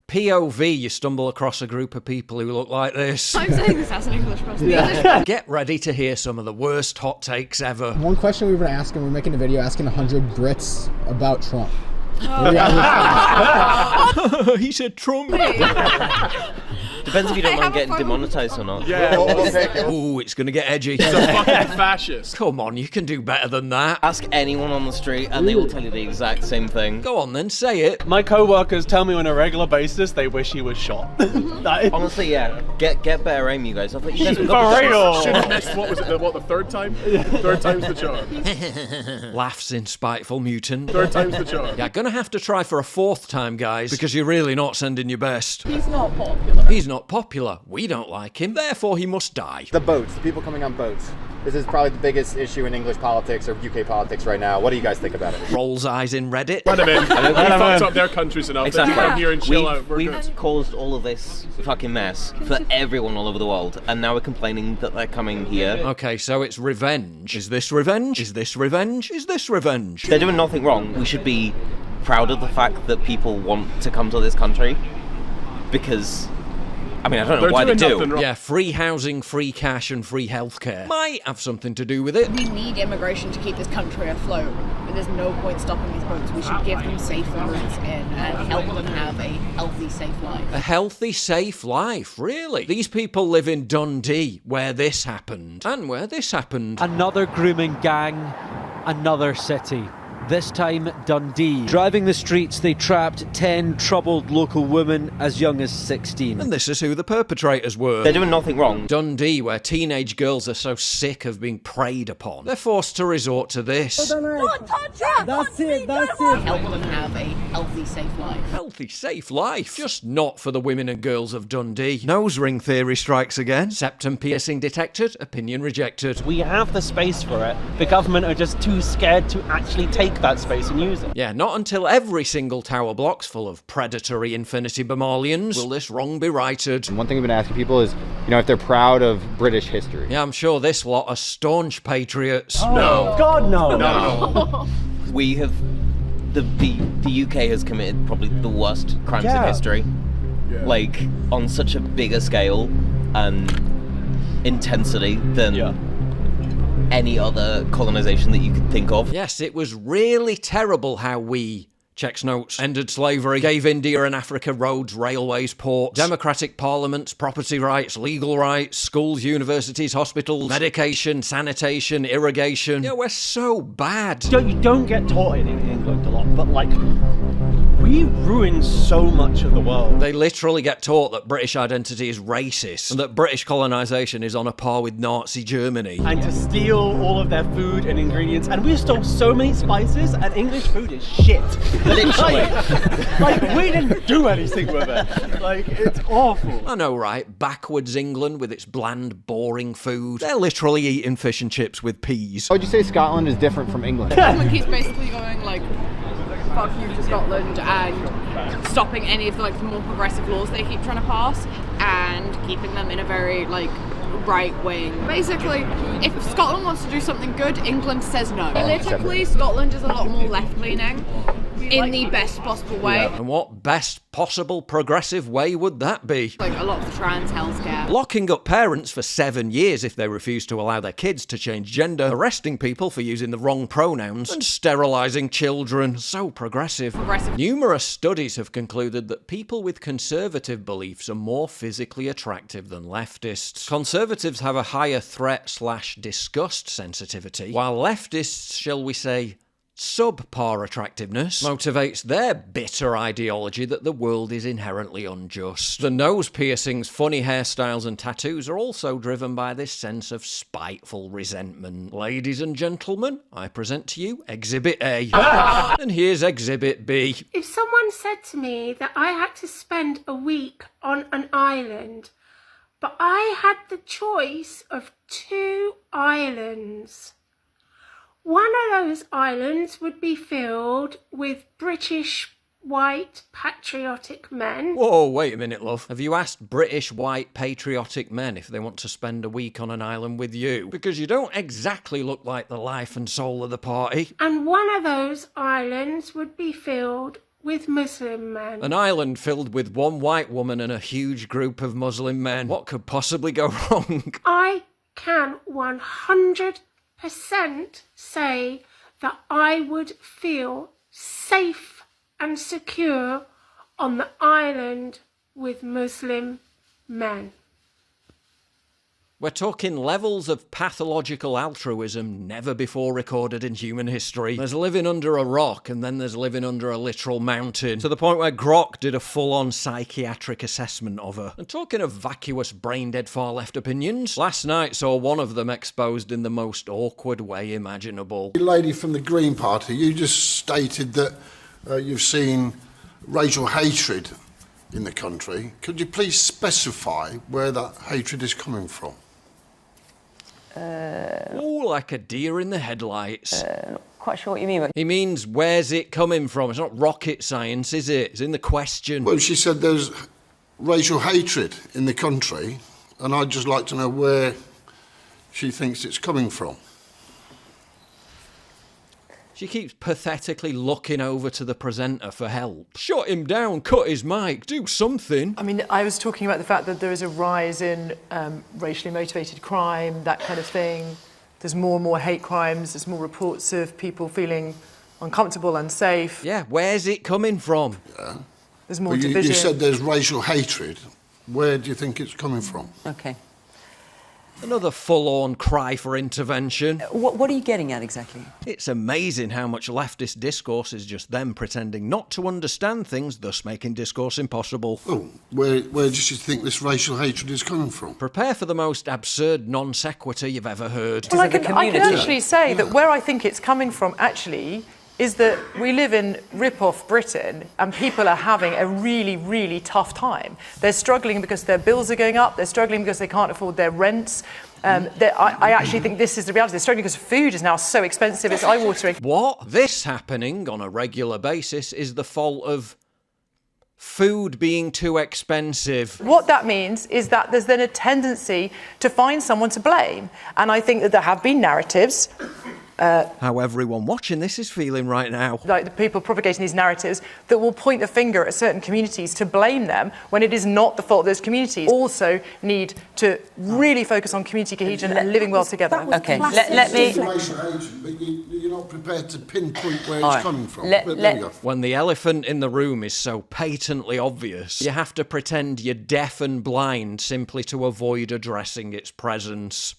POV, you stumble across a group of people who look like this. I'm saying this as an English person. Get ready to hear some of the worst hot takes ever. One question we were asking, we're making a video asking 100 Brits about Trump. He said Trump. Depends if you don't mind getting demonetized or not. Yeah, Ooh, it's gonna get edgy. He's a fucking fascist. Come on, you can do better than that. Ask anyone on the street and they will tell you the exact same thing. Go on then, say it. My co-workers tell me on a regular basis they wish he was shot. Honestly, yeah. Get better aim, you guys. I thought you guys For real. Should have missed, what was it, the third time? Third time's the charm. Laughs in spiteful mutant. Third time's the charm. Yeah, gonna have to try for a fourth time, guys, because you're really not sending your best. He's not popular. He's not popular. We don't like him, therefore he must die. The boats, the people coming on boats. This is probably the biggest issue in English politics or UK politics right now. What do you guys think about it? Rolls eyes in Reddit. Let them in. We fucked up their countries enough. Exactly. They can come here and chill out. We're We've good. caused all of this fucking mess for everyone all over the world, and now we're complaining that they're coming here. Okay, so it's revenge. Is this revenge? Is this revenge? Is this revenge? They're doing nothing wrong. We should be proud of the fact that people want to come to this country, because I mean, I don't know why they do. Yeah, free housing, free cash, and free healthcare might have something to do with it. We need immigration to keep this country afloat. But there's no point stopping these boats. We should give them safer routes in and help them have a healthy, safe life. A healthy, safe life, really? These people live in Dundee, where this happened, and where this happened. Another grooming gang, another city. This time, Dundee. Driving the streets, they trapped 10 troubled local women as young as 16. And this is who the perpetrators were. They're doing nothing wrong. Dundee, where teenage girls are so sick of being preyed upon, they're forced to resort to this. Don't touch her! That's it. Help them have a healthy, safe life. Healthy, safe life. Just not for the women and girls of Dundee. Nose ring theory strikes again. Septum piercing detected, opinion rejected. We have the space for it. The government are just too scared to actually take that space and use it. Yeah, not until every single tower block's full of predatory infinity Bemalians will this wrong be righted. And one thing we've been asking people is, if they're proud of British history. Yeah, I'm sure this lot are staunch patriots. No. God, no. No. We have the UK has committed probably the worst crimes in history. Yeah. Like on such a bigger scale and intensity than any other colonization that you could think of. Yes, it was really terrible how we, checks notes, ended slavery, gave India and Africa roads, railways, ports, democratic parliaments, property rights, legal rights, schools, universities, hospitals, medication, sanitation, irrigation. Yeah, we're so bad. You don't get taught it in England a lot, but like, we ruined so much of the world. They literally get taught that British identity is racist and that British colonisation is on a par with Nazi Germany. And to steal all of their food and ingredients, and we stole so many spices, and English food is shit. Literally. like, we didn't do anything with it. Like, it's awful. I know, right? Backwards England with its bland, boring food. They're literally eating fish and chips with peas. How would you say Scotland is different from England? Government keeps basically going like, fuck you to Scotland and stopping any of the more progressive laws they keep trying to pass and keeping them in a very right wing. Basically, if Scotland wants to do something good, England says no. Politically, Scotland is a lot more left-leaning in the best possible way. And what best possible progressive way would that be? Like a lot of the trans healthcare. Locking up parents for 7 years if they refuse to allow their kids to change gender, arresting people for using the wrong pronouns, and sterilising children. So progressive. Numerous studies have concluded that people with conservative beliefs are more physically attractive than leftists. Conservatives have a higher threat/disgust sensitivity, while leftists, shall we say, subpar attractiveness motivates their bitter ideology that the world is inherently unjust. The nose piercings, funny hairstyles and tattoos are also driven by this sense of spiteful resentment. Ladies and gentlemen, I present to you Exhibit A. And here's Exhibit B. If someone said to me that I had to spend a week on an island, but I had the choice of 2 islands, one of those islands would be filled with British white patriotic men. Whoa, wait a minute, love. Have you asked British white patriotic men if they want to spend a week on an island with you? Because you don't exactly look like the life and soul of the party. And one of those islands would be filled with Muslim men. An island filled with one white woman and a huge group of Muslim men. What could possibly go wrong? I can 100% say that I would feel safe and secure on the island with Muslim men. We're talking levels of pathological altruism never before recorded in human history. There's living under a rock, and then there's living under a literal mountain, to the point where Grok did a full-on psychiatric assessment of her. And talking of vacuous, brain-dead far-left opinions, last night saw one of them exposed in the most awkward way imaginable. Lady from the Green Party, you just stated that you've seen racial hatred in the country. Could you please specify where that hatred is coming from? Oh, like a deer in the headlights. Not quite sure what you mean. But He means, where's it coming from? It's not rocket science, is it? It's in the question. Well, she said there's racial hatred in the country, and I'd just like to know where she thinks it's coming from. She keeps pathetically looking over to the presenter for help. Shut him down, cut his mic, do something. I mean, I was talking about the fact that there is a rise in racially motivated crime, that kind of thing. There's more and more hate crimes. There's more reports of people feeling uncomfortable, unsafe. Yeah, where's it coming from? Yeah. There's more Well, division. you said there's racial hatred. Where do you think it's coming from? Okay. Another full-on cry for intervention. What are you getting at exactly? It's amazing how much leftist discourse is just them pretending not to understand things, thus making discourse impossible. Oh, where does she think this racial hatred is coming from? Prepare for the most absurd non sequitur you've ever heard. Well, I can actually say that where I think it's coming from, actually, is that we live in rip-off Britain and people are having a really, really tough time. They're struggling because their bills are going up, they're struggling because they can't afford their rents. I actually think this is the reality. They're struggling because food is now so expensive, it's eye-watering. What? This happening on a regular basis is the fault of food being too expensive. What that means is that there's then a tendency to find someone to blame. And I think that there have been narratives how everyone watching this is feeling right now. like the people propagating these narratives that will point the finger at certain communities to blame them when it is not the fault of those communities. Also need to really focus on community cohesion and living well together. Okay, let me... But you're not prepared to pinpoint where it's coming from. But there we go. When the elephant in the room is so patently obvious, you have to pretend you're deaf and blind simply to avoid addressing its presence.